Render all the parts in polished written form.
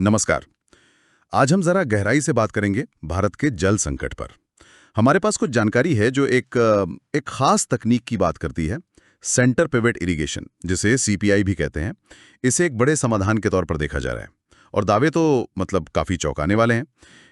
नमस्कार। आज हम जरा गहराई से बात करेंगे भारत के जल संकट पर। हमारे पास कुछ जानकारी है जो एक खास तकनीक की बात करती है, सेंटर पिवट इरिगेशन, जिसे सीपीआई भी कहते हैं। इसे एक बड़े समाधान के तौर पर देखा जा रहा है और दावे तो मतलब काफी चौंकाने वाले हैं।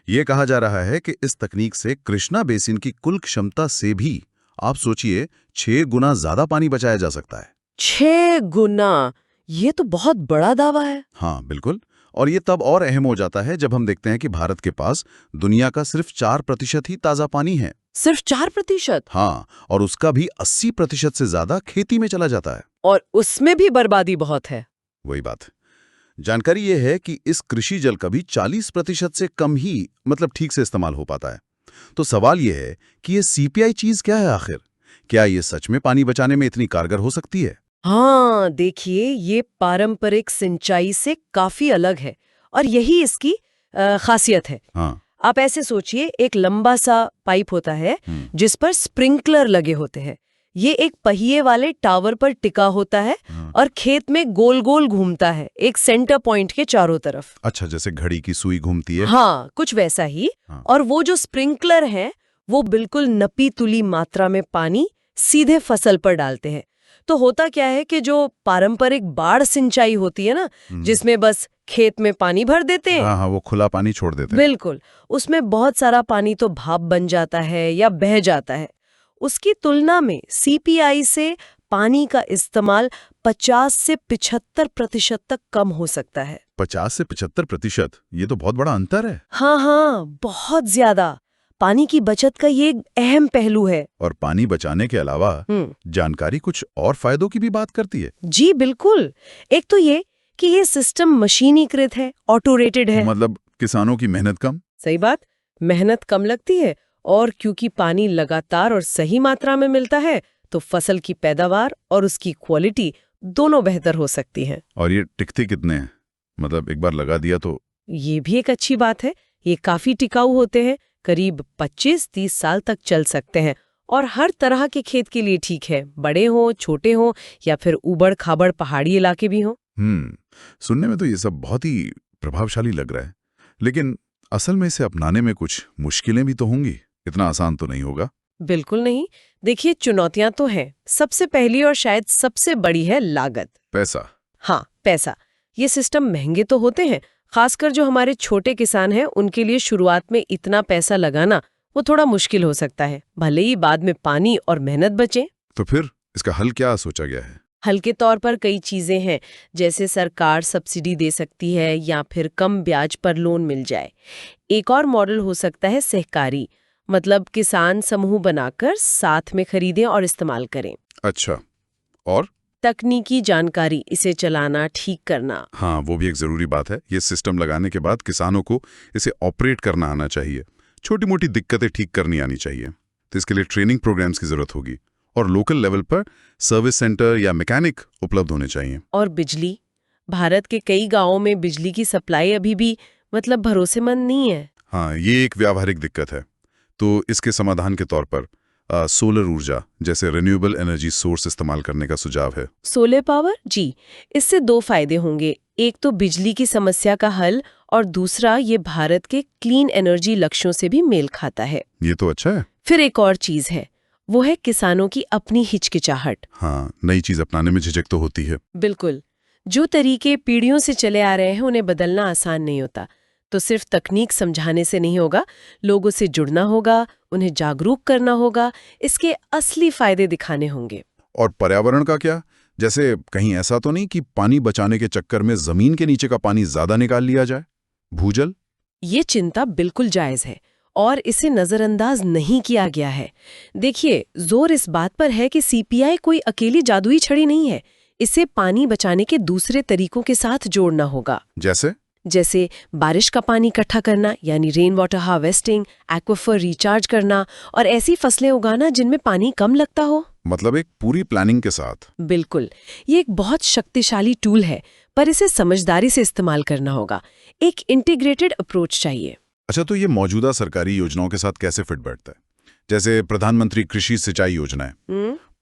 ये कहा जा रहा है कि इस तकनीक से कृष्णा बेसिन की कुल क्षमता से भी, आप सोचिए, 6 गुना ज्यादा पानी बचाया जा सकता है। 6 गुना? ये तो बहुत बड़ा दावा है। हाँ बिल्कुल। और ये तब और अहम हो जाता है जब हम देखते हैं कि भारत के पास दुनिया का सिर्फ 4% ही ताज़ा पानी है। सिर्फ 4%? हाँ, और उसका भी 80% से ज्यादा खेती में चला जाता है। और उसमें भी बर्बादी बहुत है। वही बात। जानकारी ये है कि इस कृषि जल का भी 40% से कम ही मतलब ठीक से इस्तेमाल हो पाता है। तो सवाल ये है कि ये सीपीआई चीज क्या है आखिर? क्या ये सच में पानी बचाने में इतनी कारगर हो सकती है? हाँ, देखिए, ये पारंपरिक सिंचाई से काफी अलग है और यही इसकी खासियत है। हाँ। आप ऐसे सोचिए, एक लंबा सा पाइप होता है जिस पर स्प्रिंकलर लगे होते हैं। ये एक पहिए वाले टावर पर टिका होता है और खेत में गोल गोल घूमता है, एक सेंटर पॉइंट के चारों तरफ। अच्छा, जैसे घड़ी की सुई घूमती है। हाँ, कुछ वैसा ही। हाँ। और वो जो स्प्रिंकलर है, वो बिल्कुल नपी तुली मात्रा में पानी सीधे फसल पर डालते हैं। तो होता क्या है कि जो पारंपरिक बाढ़ सिंचाई होती है ना, जिसमें बस खेत में पानी भर देते हैं। हाँ हाँ, वो खुला पानी छोड़ देते हैं। बिल्कुल, उसमें बहुत सारा पानी तो भाप बन जाता है या बह जाता है। उसकी तुलना में सीपीआई से पानी का इस्तेमाल 50 से 75% तक कम हो सकता है। 50 से 75%? ये तो बहुत बड़ा अंतर है। हाँ, बहुत ज्यादा। पानी की बचत का ये एक अहम पहलू है। और पानी बचाने के अलावा जानकारी कुछ और फायदों की भी बात करती है। जी बिल्कुल। एक तो ये कि ये सिस्टम मशीनीकृत है, ऑटोरेटेड है। मतलब किसानों की मेहनत कम। सही बात, मेहनत कम लगती है और क्योंकि पानी लगातार और सही मात्रा में मिलता है, तो फसल की पैदावार और उसकी क्वालिटी दोनों बेहतर हो सकती है। और ये टिकते कितने हैं? मतलब एक बार लगा दिया तो? ये भी एक अच्छी बात है। ये काफी टिकाऊ होते हैं, करीब 25-30 साल तक चल सकते हैं और हर तरह के खेत के लिए ठीक है, बड़े हों, छोटे हों या फिर उबड़ खाबड़ पहाड़ी इलाके भी हों। सुनने में तो ये सब बहुत ही प्रभावशाली लग रहा है, लेकिन असल में इसे अपनाने में कुछ मुश्किलें भी तो होंगी। इतना आसान तो नहीं होगा। बिल्कुल नहीं। देखिए, चुनौतियां तो हैं। सबसे पहली और शायद सबसे बड़ी है लागत। पैसा। हाँ, पैसा। ये सिस्टम महंगे तो होते हैं, खासकर जो हमारे छोटे किसान हैं उनके लिए शुरुआत में इतना पैसा लगाना वो थोड़ा मुश्किल हो सकता है, भले ही बाद में पानी और मेहनत बचे। तो फिर इसका हल क्या सोचा गया है? हल के तौर पर कई चीजें हैं, जैसे सरकार सब्सिडी दे सकती है या फिर कम ब्याज पर लोन मिल जाए। एक और मॉडल हो सकता है सहकारी, मतलब किसान समूह बनाकर साथ में खरीदें और इस्तेमाल करें। अच्छा, और? तकनीकी जानकारी, इसे चलाना, ठीक करना। हाँ, वो भी एक जरूरी बात है। ये सिस्टम लगाने के बाद किसानों को इसे ऑपरेट करना आना चाहिए। छोटी मोटी दिक्कतें ठीक करनी आनी चाहिए। तो इसके लिए ट्रेनिंग प्रोग्राम्स की जरूरत होगी और लोकल लेवल पर सर्विस सेंटर या मैकेनिक उपलब्ध होने चाहिए। और बिजली, भारत के कई गांवों में बिजली की सप्लाई अभी भी मतलब भरोसेमंद नहीं है। हाँ, ये एक व्यावहारिक दिक्कत है। तो इसके समाधान के तौर पर सोलर ऊर्जा जैसे रिन्यूएबल एनर्जी सोर्स इस्तेमाल करने का सुझाव है। Solar power? जी, इससे 2 फायदे होंगे। एक तो बिजली की समस्या का हल और दूसरा ये भारत के क्लीन एनर्जी लक्ष्यों से भी मेल खाता है। ये तो अच्छा है। फिर एक और चीज है, वो है किसानों की अपनी हिचकिचाहट। हाँ, नई चीज अपनाने में झिझक तो होती है। बिल्कुल। जो तरीके पीढ़ियों से चले आ रहे हैं उन्हें बदलना आसान नहीं होता। तो सिर्फ तकनीक समझाने से नहीं होगा, लोगों से जुड़ना होगा, उन्हें जागरूक करना होगा, इसके असली फायदे दिखाने होंगे। और पर्यावरण का क्या? जैसे कहीं ऐसा तो नहीं कि पानी बचाने के चक्कर में जमीन के नीचे का पानी ज्यादा निकाल लिया जाए? भूजल? ये चिंता बिल्कुल जायज है और इसे नजरअंदाज नहीं किया गया है। देखिए, जोर इस बात पर है कि सीपीआई कोई अकेली जादुई छड़ी नहीं है। इसे पानी बचाने के दूसरे तरीकों के साथ जोड़ना होगा। जैसे बारिश का पानी इकट्ठा करना, यानी rain water harvesting, aquifer recharge करना और ऐसी फसलें उगाना जिनमें पानी कम लगता हो। मतलब एक पूरी प्लानिंग के साथ। बिल्कुल। ये एक बहुत शक्तिशाली टूल है, पर इसे समझदारी से इस्तेमाल करना होगा। एक इंटीग्रेटेड अप्रोच चाहिए। अच्छा, तो ये मौजूदा सरकारी योजनाओं के साथ कैसे फिट बैठता है? जैसे प्रधानमंत्री कृषि सिंचाई योजना है,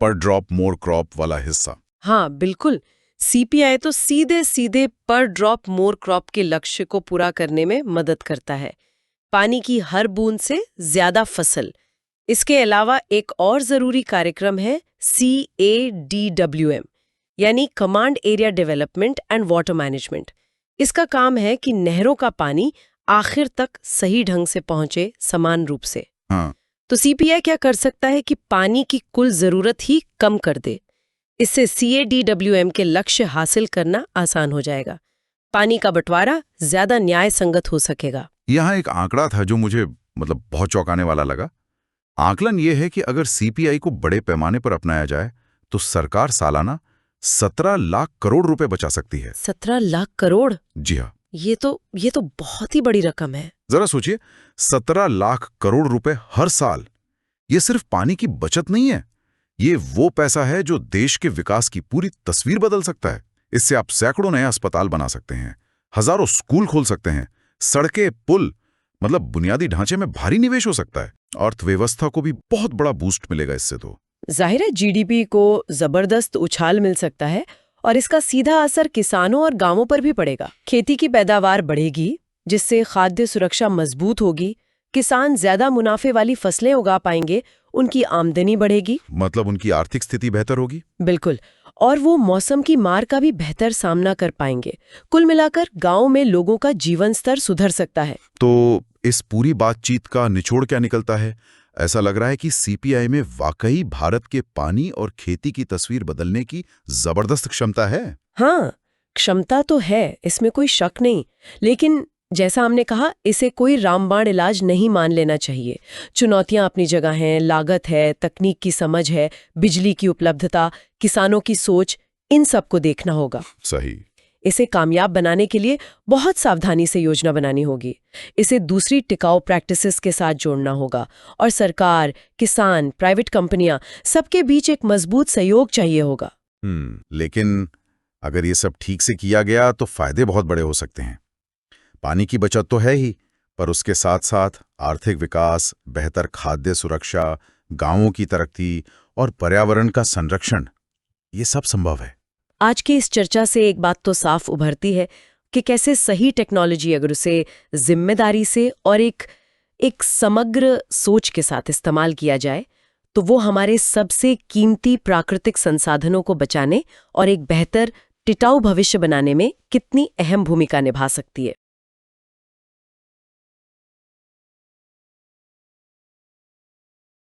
पर ड्रॉप मोर क्रॉप वाला हिस्सा। हाँ बिल्कुल, सीपीआई तो सीधे सीधे पर ड्रॉप मोर क्रॉप के लक्ष्य को पूरा करने में मदद करता है। पानी की हर बूंद से ज्यादा फसल। इसके अलावा एक और जरूरी कार्यक्रम है CADWM, यानी command area development and water management. इसका काम है कि नहरों का पानी आखिर तक सही ढंग से पहुंचे समान रूप से। हाँ। तो सीपीआई क्या कर सकता है कि पानी की कुल जरूरत ही कम कर दे। इससे CADWM के लक्ष्य हासिल करना आसान हो जाएगा। पानी का बंटवारा ज्यादा न्याय संगत हो सकेगा। यहाँ एक आंकड़ा था जो मुझे बहुत चौंकाने वाला लगा। आकलन ये है कि अगर सीपीआई को बड़े पैमाने पर अपनाया जाए तो सरकार सालाना 17 लाख करोड़ रुपए बचा सकती है। 17 लाख करोड़? जी हाँ। ये तो बहुत ही बड़ी रकम है। जरा सोचिए, 17 लाख करोड़ रुपए हर साल। ये सिर्फ पानी की बचत नहीं है, ये वो पैसा है जो देश के विकास की पूरी तस्वीर बदल सकता है। इससे आप सैकड़ों नए अस्पताल बना सकते हैं, हजारों स्कूल खोल सकते हैं, सड़कें, पुल, बुनियादी ढांचे में भारी निवेश हो सकता है। अर्थव्यवस्था को भी बहुत बड़ा बूस्ट मिलेगा इससे। तो जाहिर है जीडीपी को जबरदस्त उछाल मिल सकता है और इसका सीधा असर किसानों और गांवों पर भी पड़ेगा। खेती की पैदावार बढ़ेगी, जिससे खाद्य सुरक्षा मजबूत होगी, किसान ज्यादा मुनाफे वाली फसलें उगा पाएंगे, उनकी आमदनी बढ़ेगी, उनकी आर्थिक स्थिति बेहतर होगी। बिल्कुल। और वो मौसम की मार का भी बेहतर सामना कर पाएंगे। कुल मिलाकर गांव में लोगों का जीवन स्तर सुधर सकता है। तो इस पूरी बातचीत का निचोड़ क्या निकलता है? ऐसा लग रहा है कि सीपीआई में वाकई भारत के पानी और खेती की तस्वीर बदलने की जबरदस्त क्षमता है। हाँ, क्षमता तो है, इसमें कोई शक नहीं। लेकिन जैसा हमने कहा, इसे कोई रामबाण इलाज नहीं मान लेना चाहिए। चुनौतियां अपनी जगह हैं, लागत है, तकनीक की समझ है, बिजली की उपलब्धता, किसानों की सोच, इन सबको देखना होगा। सही। इसे कामयाब बनाने के लिए बहुत सावधानी से योजना बनानी होगी। इसे दूसरी टिकाऊ प्रैक्टिसेस के साथ जोड़ना होगा और सरकार, किसान, प्राइवेट कंपनियां, सबके बीच एक मजबूत सहयोग चाहिए होगा। लेकिन अगर ये सब ठीक से किया गया तो फायदे बहुत बड़े हो सकते हैं। पानी की बचत तो है ही, पर उसके साथ साथ आर्थिक विकास, बेहतर खाद्य सुरक्षा, गांवों की तरक्की और पर्यावरण का संरक्षण, ये सब संभव है। आज की इस चर्चा से एक बात तो साफ उभरती है कि कैसे सही टेक्नोलॉजी, अगर उसे जिम्मेदारी से और एक समग्र सोच के साथ इस्तेमाल किया जाए, तो वो हमारे सबसे कीमती प्राकृतिक संसाधनों को बचाने और एक बेहतर टिकाऊ भविष्य बनाने में कितनी अहम भूमिका निभा सकती है।